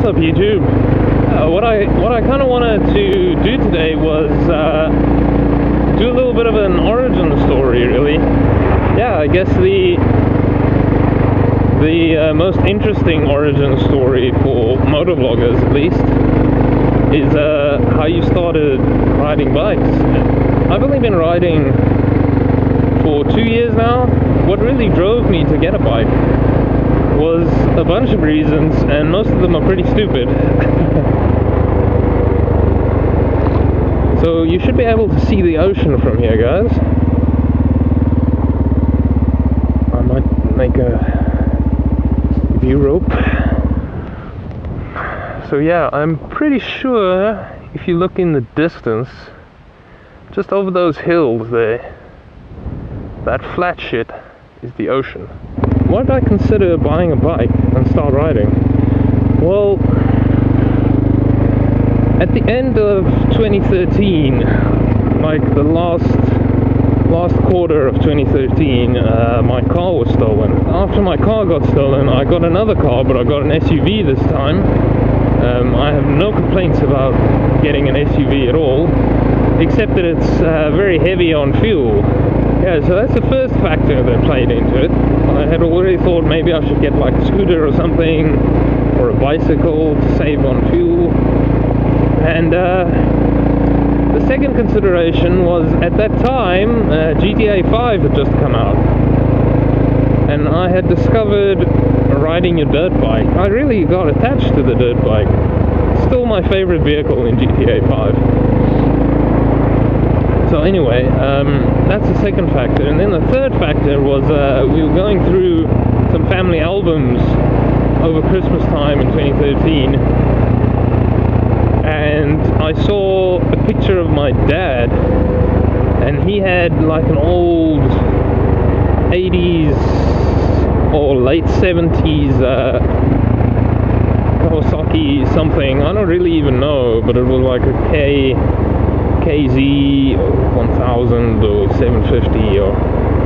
what's up YouTube? What I kind of wanted to do today was do a little bit of an origin story, really. Yeah, I guess the most interesting origin story for motovloggers, at least, is how you started riding bikes. I've only been riding for 2 years now. What really drove me to get a bike was a bunch of reasons, and most of them are pretty stupid. So you should be able to see the ocean from here, guys. I might make a view rope. So yeah, I'm pretty sure if you look in the distance, just over those hills there, that flat shit is the ocean. Why did I consider buying a bike and start riding? Well, at the end of 2013, like the last quarter of 2013, my car was stolen. After my car got stolen, I got another car, but I got an SUV this time. I have no complaints about getting an SUV at all, except that it's very heavy on fuel. Yeah, so that's the first factor that played into it. I had already thought maybe I should get like a scooter or something, or a bicycle to save on fuel. And the second consideration was, at that time, GTA 5 had just come out. And I had discovered riding a dirt bike. I really got attached to the dirt bike. It's still my favorite vehicle in GTA 5. So anyway, that's the second factor. And then the third factor was we were going through some family albums over Christmas time in 2013, and I saw a picture of my dad, and he had like an old 80s or late 70s Kawasaki something, I don't really even know, but it was like a KZ 1000 or 750 or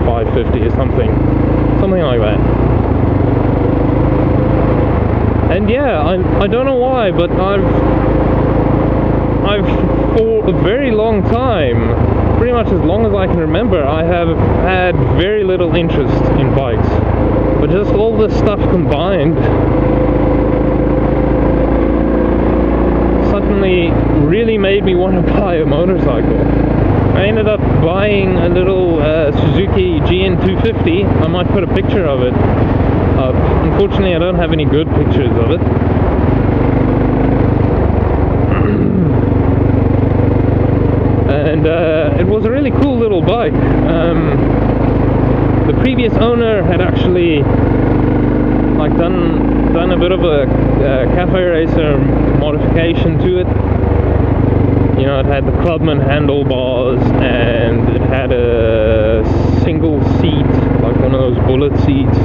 550 or something like that. And yeah, I don't know why, but I've for a very long time, pretty much as long as I can remember, I have had very little interest in bikes. But just all this stuff combined suddenly really made me want to buy a motorcycle. I ended up buying a little Suzuki GN250. I might put a picture of it up. Unfortunately, I don't have any good pictures of it. And it was a really cool little bike. The previous owner had actually like done a bit of a cafe racer modification to it. You know, it had the Clubman handlebars, and it had a single seat, like one of those bullet seats,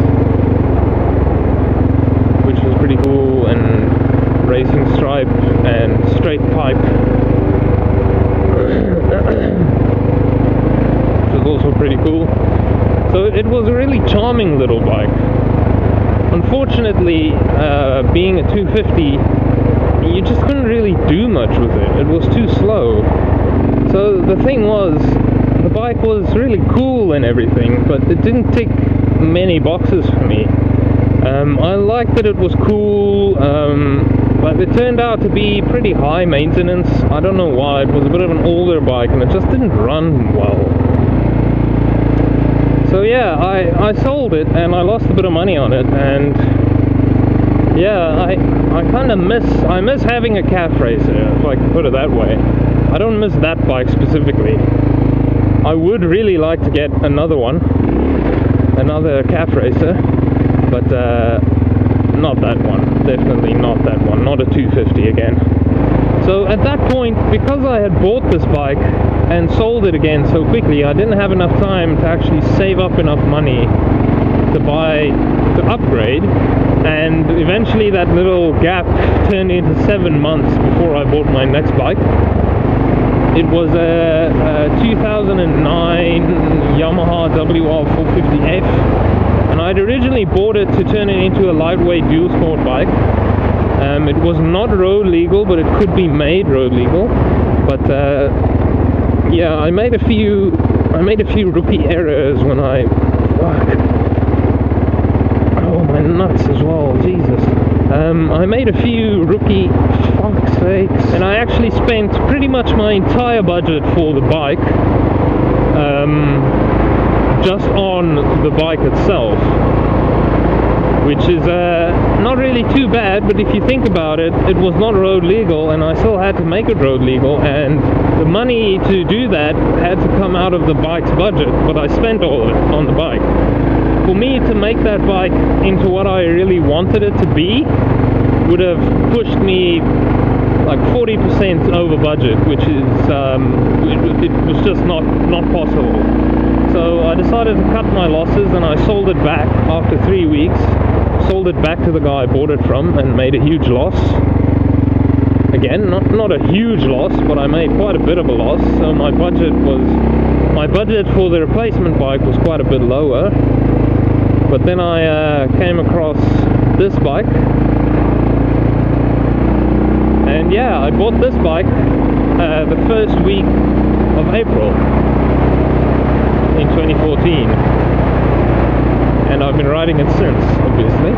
which was pretty cool, and racing stripe and straight pipe, which was also pretty cool. So it was a really charming little bike. Unfortunately, being a 250, you just couldn't really do much with it. It was too slow. So the thing was, the bike was really cool and everything, but it didn't tick many boxes for me. I liked that it was cool, but it turned out to be pretty high maintenance. I don't know why. It was a bit of an older bike, and it just didn't run well. So yeah, I sold it, and I lost a bit of money on it, and yeah, I kind of miss having a calf racer, if I can put it that way. I don't miss that bike specifically. I would really like to get another one, another calf racer, but not that one, definitely not that one, not a 250 again. So at that point, because I had bought this bike and sold it again so quickly, I didn't have enough time to actually save up enough money to upgrade, and eventually that little gap turned into 7 months before I bought my next bike. It was a 2009 Yamaha WR450F, and I'd originally bought it to turn it into a lightweight dual sport bike, It was not road legal, but it could be made road legal. But yeah, I made a few rookie errors when I oh, my nuts as well, Jesus. I made a few rookie fuck's sakes, and I actually spent pretty much my entire budget for the bike just on the bike itself, which is not really too bad. But if you think about it, it was not road legal, and I still had to make it road legal, and the money to do that had to come out of the bike's budget, but I spent all of it on the bike. For me to make that bike into what I really wanted it to be would have pushed me like 40% over budget, which is it was just not possible. So I decided to cut my losses, and I sold it back after 3 weeks. Sold it back to the guy I bought it from, and made a huge loss. Again, not a huge loss, but I made quite a bit of a loss. So my budget for the replacement bike was quite a bit lower. But then I came across this bike, and yeah, I bought this bike the first week of April in 2014, and I've been riding it since, obviously.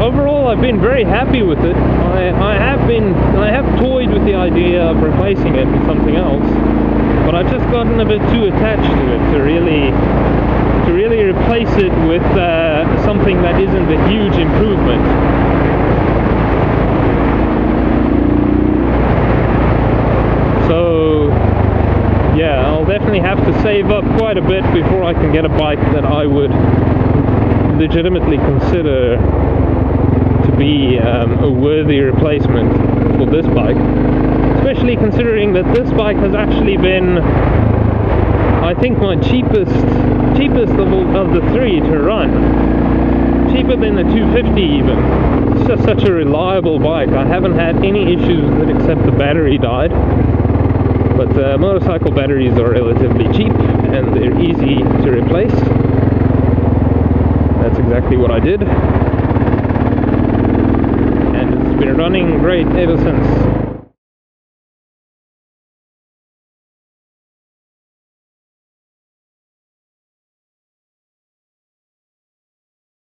Overall, I've been very happy with it. I have toyed with the idea of replacing it with something else, but I've just gotten a bit too attached to it to really replace it with something that isn't a huge improvement. So yeah, I'll definitely have to save up quite a bit before I can get a bike that I would legitimately consider to be a worthy replacement for this bike, especially considering that this bike has actually been, I think, my cheapest of the three to run. Cheaper than the 250 even. It's just such a reliable bike. I haven't had any issues with it except the battery died. But motorcycle batteries are relatively cheap and they're easy to replace. That's exactly what I did. And it's been running great ever since.